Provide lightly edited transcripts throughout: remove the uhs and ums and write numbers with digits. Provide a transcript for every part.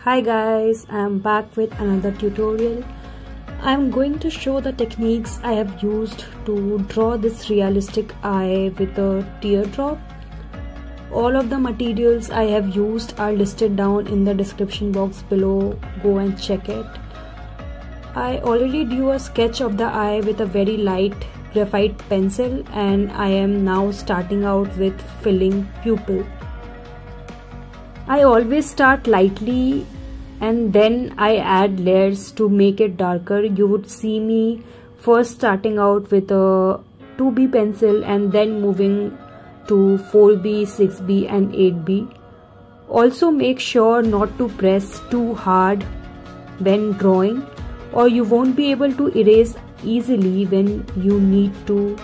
Hi guys, I am back with another tutorial. I am going to show the techniques I have used to draw this realistic eye with a teardrop. All of the materials I have used are listed down in the description box below. Go and check it. I already drew a sketch of the eye with a very light graphite pencil, and I am now starting out with filling pupil. I always start lightly and then I add layers to make it darker. You would see me first starting out with a 2B pencil and then moving to 4B, 6B and 8B. Also make sure not to press too hard when drawing, or you won't be able to erase easily when you need to.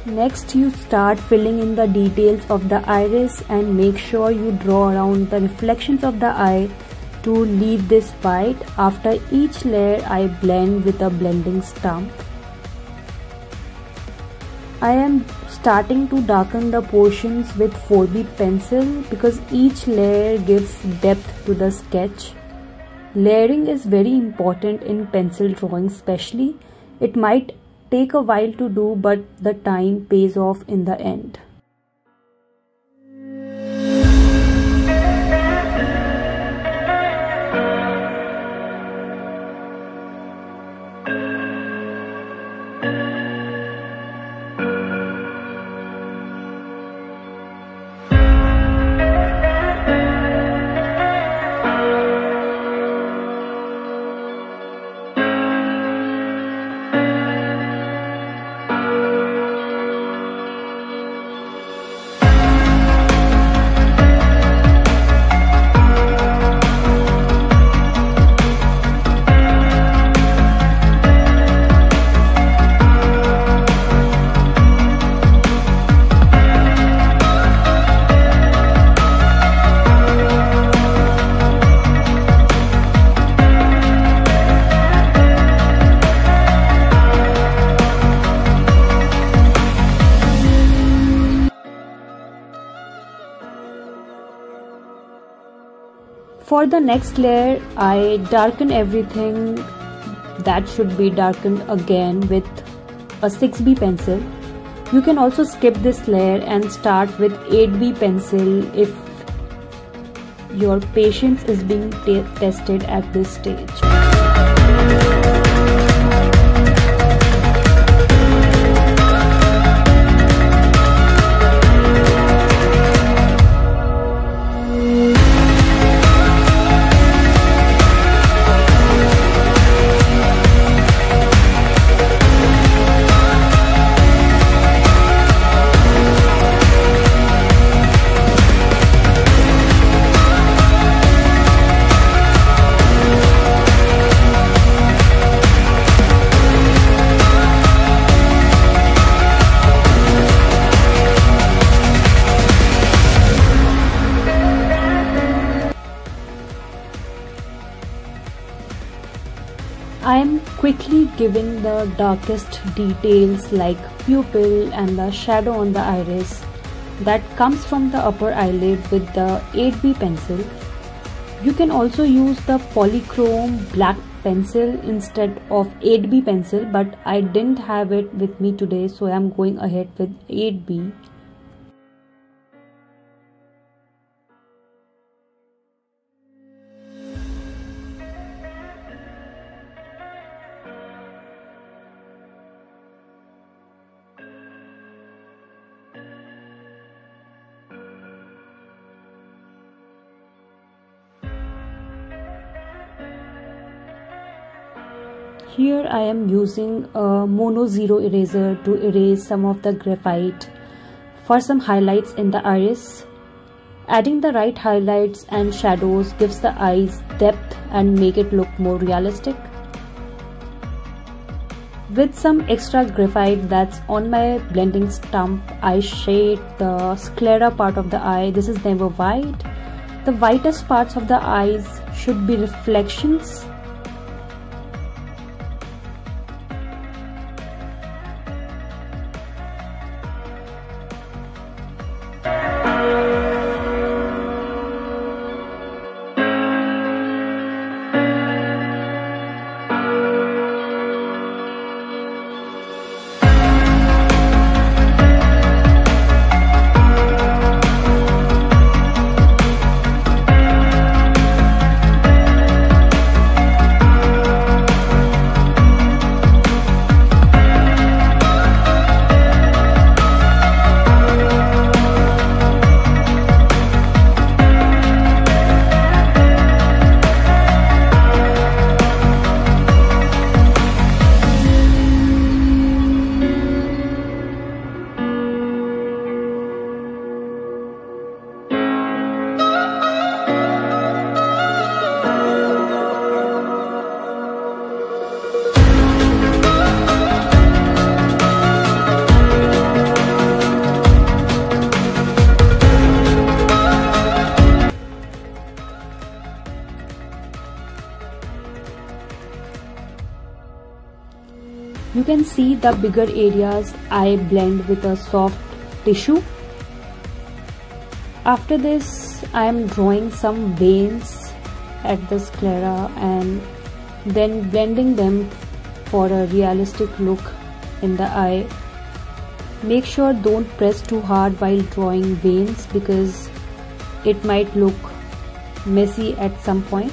Next, you start filling in the details of the iris and make sure you draw around the reflections of the eye to leave this white. After each layer, I blend with a blending stump. I am starting to darken the portions with 4B pencil because each layer gives depth to the sketch. Layering is very important in pencil drawing especially. It might take a while to do, but the time pays off in the end. For the next layer, I darken everything that should be darkened again with a 6B pencil. You can also skip this layer and start with 8B pencil if your patience is being tested at this stage. I am quickly giving the darkest details like pupil and the shadow on the iris that comes from the upper eyelid with the 8B pencil. You can also use the polychrome black pencil instead of 8B pencil, but I didn't have it with me today, so I am going ahead with 8B. Here I am using a Mono Zero eraser to erase some of the graphite for some highlights in the iris. Adding the right highlights and shadows gives the eyes depth and make it look more realistic. With some extra graphite that's on my blending stump, I shade the sclera part of the eye. This is never white. The whitest parts of the eyes should be reflections. You can see the bigger areas I blend with a soft tissue. After this, I am drawing some veins at the sclera and then blending them for a realistic look in the eye. Make sure don't press too hard while drawing veins because it might look messy at some point.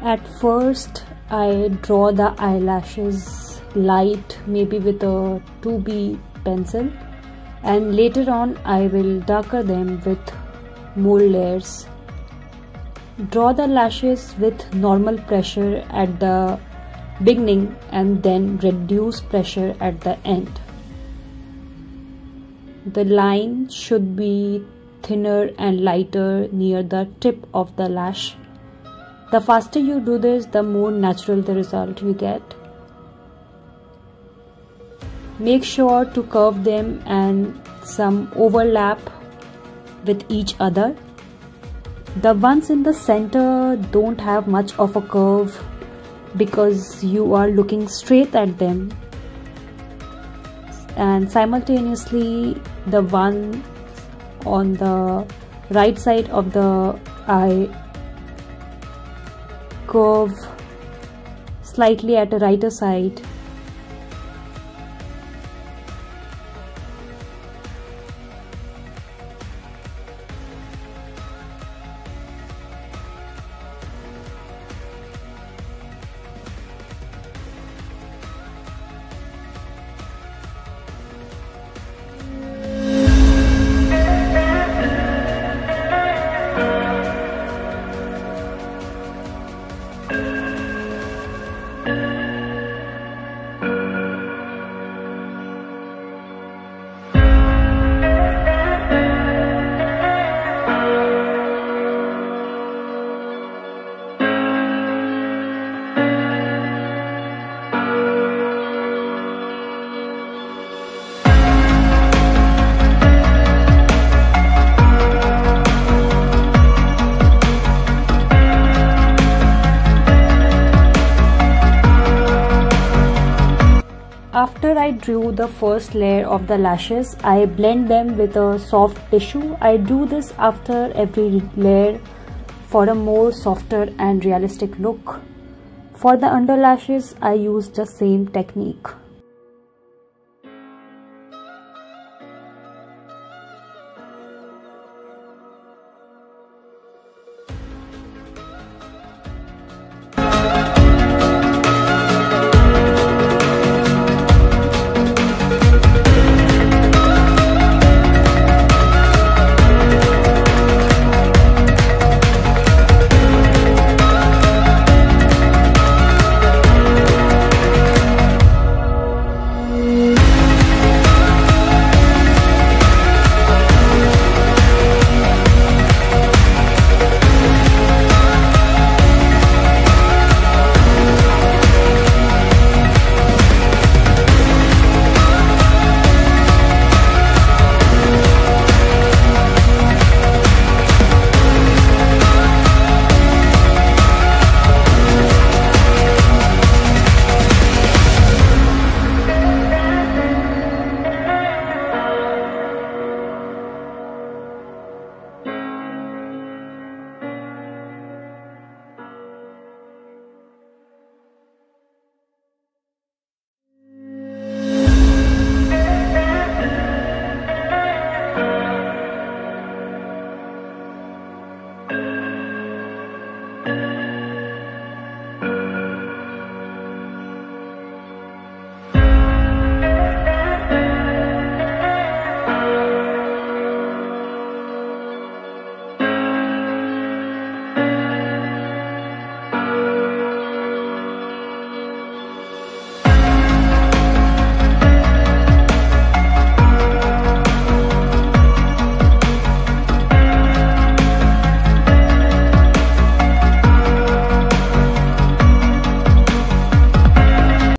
At first, I draw the eyelashes light, maybe with a 2B pencil, and later on I will darker them with more layers. Draw the lashes with normal pressure at the beginning and then reduce pressure at the end. The line should be thinner and lighter near the tip of the lash. The faster you do this, the more natural the result you get. Make sure to curve them and some overlap with each other. The ones in the center don't have much of a curve because you are looking straight at them, and simultaneously the one on the right side of the eye curve slightly at the right side. After I drew the first layer of the lashes, I blend them with a soft tissue. I do this after every layer for a more softer and realistic look. For the under lashes, I use the same technique.